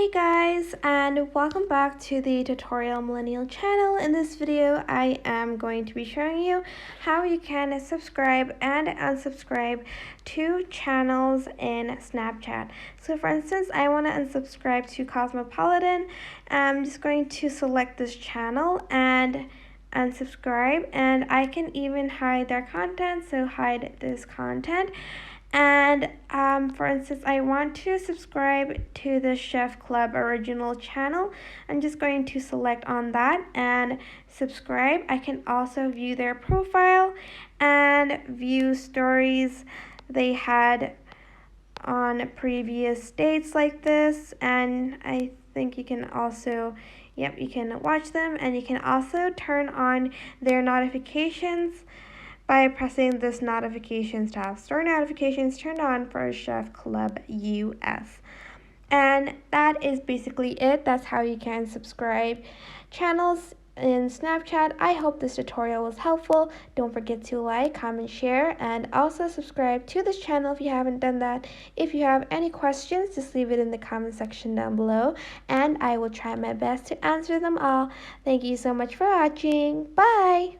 Hey guys, and welcome back to the Tutorial Millennial channel. In this video, I am going to be showing you how you can subscribe and unsubscribe to channels in Snapchat. So for instance, I want to unsubscribe to Cosmopolitan. I'm just going to select this channel and unsubscribe, and I can even hide their content, so hide this content. And for instance, I want to subscribe to the Chef Club original channel. I'm just going to select on that and subscribe. I can also view their profile and view stories they had on previous dates like this. And I think you can also, you can watch them, and you can also turn on their notifications by pressing this notifications tab. Store notifications turned on for Chef Club US. And that is basically it. That's how you can subscribe channels in Snapchat. I hope this tutorial was helpful. Don't forget to like, comment, share, and also subscribe to this channel if you haven't done that. If you have any questions, just leave it in the comment section down below, and I will try my best to answer them all. Thank you so much for watching. Bye!